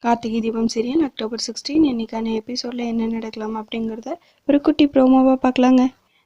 Karthigai Deepam serial October 16 இன்னைக்கான எபிசோடில் என்ன நடக்கலாம் அப்படிங்கிறத ஒரு குட்டி ப்ரோமோவாக பார்க்கலாங்க.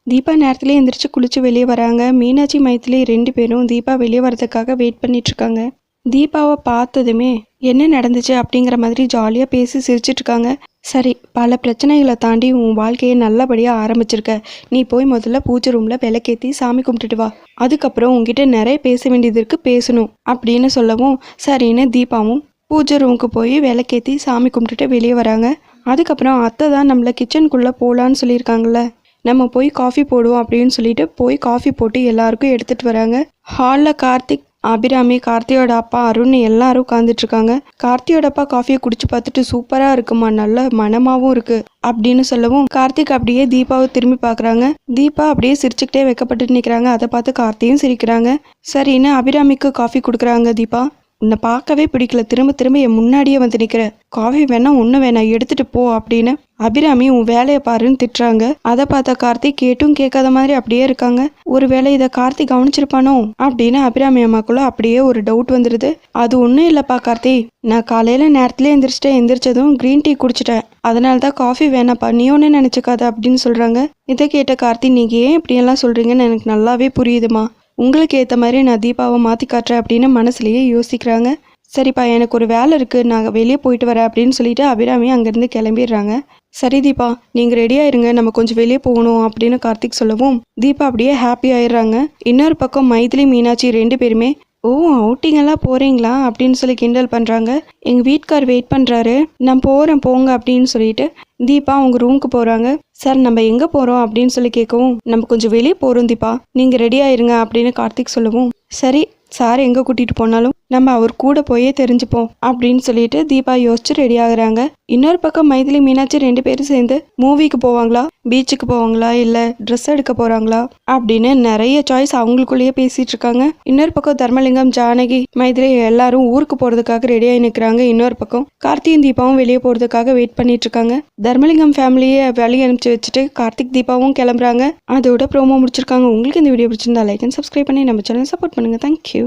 தீபா நேரத்துலேயே எந்திரிச்சு குளிச்சு வெளியே வராங்க. மீனாட்சி மைத்திலி 2 பேரும் தீபா வெளியே வரதுக்காக வெயிட் பண்ணிட்டுருக்காங்க. தீபாவை பார்த்ததுமே என்ன நடந்துச்சு அப்படிங்கிற மாதிரி ஜாலியாக பேசி சிரிச்சிட்ருக்காங்க. சரி, பல பிரச்சனைகளை தாண்டி உன் வாழ்க்கையை நல்லபடியாக ஆரம்பிச்சிருக்க. நீ போய் முதல்ல பூஜை ரூமில் விளக்கேற்றி சாமி கும்பிட்டுட்டு வா. அதுக்கப்புறம் உங்ககிட்ட நிறைய பேச வேண்டியது இருக்கு, பேசணும் அப்படின்னு சொல்லவும் சரின்னு தீபாவும் பூஜை ரூமுக்கு போய் விளக்கேற்றி சாமி கும்பிட்டுட்டு வெளியே வராங்க. அதுக்கப்புறம் அத்தை தான் நம்மளை கிச்சனுக்குள்ளே போகலான்னு சொல்லியிருக்காங்கல்ல, நம்ம போய் காஃபி போடுவோம் அப்படின்னு சொல்லிட்டு போய் காஃபி போட்டு எல்லாருக்கும் எடுத்துகிட்டு வராங்க. ஹாலில் கார்த்திக், அபிராமி, கார்த்தியோட அப்பா அருண் எல்லாரும் உட்காந்துட்ருக்காங்க. கார்த்தியோட அப்பா காஃபியை குடிச்சு பார்த்துட்டு சூப்பராக இருக்குமா, நல்ல மனமாகவும் இருக்கு அப்படின்னு சொல்லவும் கார்த்திக் அப்படியே தீபாவை திரும்பி பார்க்குறாங்க. தீபா அப்படியே சிரிச்சுக்கிட்டே வைக்கப்பட்டு நிற்கிறாங்க. அதை பார்த்து கார்த்தியும் சிரிக்கிறாங்க. சரின்னு அபிராமிக்கு காஃபி கொடுக்குறாங்க. தீபா, உன்னை பார்க்கவே பிடிக்கல, திரும்ப திரும்ப என் முன்னாடியே வந்து நிற்கிற, காஃபி வேணா ஒன்று வேணாம் எடுத்துட்டு போ அப்படின்னு அபிராமி உன் வேலையை பாருன்னு திட்டுறாங்க. அதை பார்த்தா கார்த்திக் கேட்டும் கேட்காத மாதிரி அப்படியே இருக்காங்க. ஒருவேளை இதை கார்த்திக் கவனிச்சிருப்பானோ அப்படின்னு அபிராமி அம்மாக்குள்ள அப்படியே ஒரு டவுட் வந்துடுது. அது ஒன்றும் இல்லைப்பா கார்த்தி, நான் காலையில் நேரத்துலேயே எந்திரிச்சதும் க்ரீன் டீ குடிச்சிட்டேன், அதனால தான் காஃபி வேணாப்பா, நீ ஒன்று நினச்சிக்காத அப்படின்னு சொல்கிறாங்க. இதை கேட்ட கார்த்தி, நீங்கள் ஏன் இப்படியெல்லாம் சொல்கிறீங்கன்னு எனக்கு நல்லாவே புரியுதுமா, உங்களுக்கு ஏற்ற மாதிரி நான் தீபாவை மாற்றி காட்டுறேன் அப்படின்னு மனசுலேயே யோசிக்கிறாங்க. சரிப்பா, எனக்கு ஒரு வேலை இருக்குது, நான் வெளியே போயிட்டு வரேன் அப்படின்னு சொல்லிட்டு அபிராமி அங்கேருந்து கிளம்பிடுறாங்க. சரி தீபா, நீங்கள் ரெடியாக இருங்க, நம்ம கொஞ்சம் வெளியே போகணும் அப்படின்னு கார்த்திக் சொல்லவும் தீபா அப்படியே ஹாப்பி ஆயிடுறாங்க. இன்னொரு பக்கம் மைதிலி, மீனாட்சி 2 பேருமே ஓ அவுட்டிங்கெல்லாம் போகிறீங்களா அப்படின்னு சொல்லி கிண்டல் பண்ணுறாங்க. எங்கள் வீட்டுக்கார் வெயிட் பண்ணுறாரு, நான் போகிறேன் போங்க அப்படின்னு சொல்லிட்டு தீபா அவங்க ரூமுக்கு போகிறாங்க. சார், நம்ம எங்கே போகிறோம் அப்படின்னு சொல்லி கேட்கவும் நம்ம கொஞ்சம் வெளியே போகிறோம் தீபா, நீங்கள் ரெடியாக இருங்க அப்படின்னு கார்த்திக் சொல்லவும் சரி, சார் எங்கே கூட்டிகிட்டு போனாலும் நம்ம அவர் கூட போயே தெரிஞ்சுப்போம் அப்படின்னு சொல்லிட்டு தீபா யோசிச்சு ரெடி ஆகுறாங்க. இன்னொரு பக்கம் மைதிலி, மீனாட்சி 2 பேரும் சேர்ந்து மூவிக்கு போவாங்களா, பீச்சுக்கு போவாங்களா, இல்லை ட்ரெஸ் எடுக்க போகிறாங்களா அப்படின்னு நிறைய சாய்ஸ் அவங்களுக்குள்ளேயே பேசிகிட்டு இருக்காங்க. இன்னொரு பக்கம் தர்மலிங்கம், ஜானகி, மைதிலி எல்லாரும் ஊருக்கு போகிறதுக்காக ரெடியாகி நிற்கிறாங்க. இன்னொரு பக்கம் கார்த்தியும் தீபாவும் வெளியே போகிறதுக்காக வெயிட் பண்ணிட்டு இருக்காங்க. தர்மலிங்கம் ஃபேமிலியை வெளியே அனுப்பிச்சு வச்சுட்டு கார்த்திக் தீபாவும் கிளம்புறாங்க. அதோட ப்ரோமோ முடிச்சிருக்காங்க. உங்களுக்கு இந்த வீடியோ பிடிச்சிருந்தா லைக் அண்ட் சப்ஸ்கிரைப் பண்ணி நம்ம சேனல் சப்போர்ட் பண்ணுங்கள். தேங்க்யூ.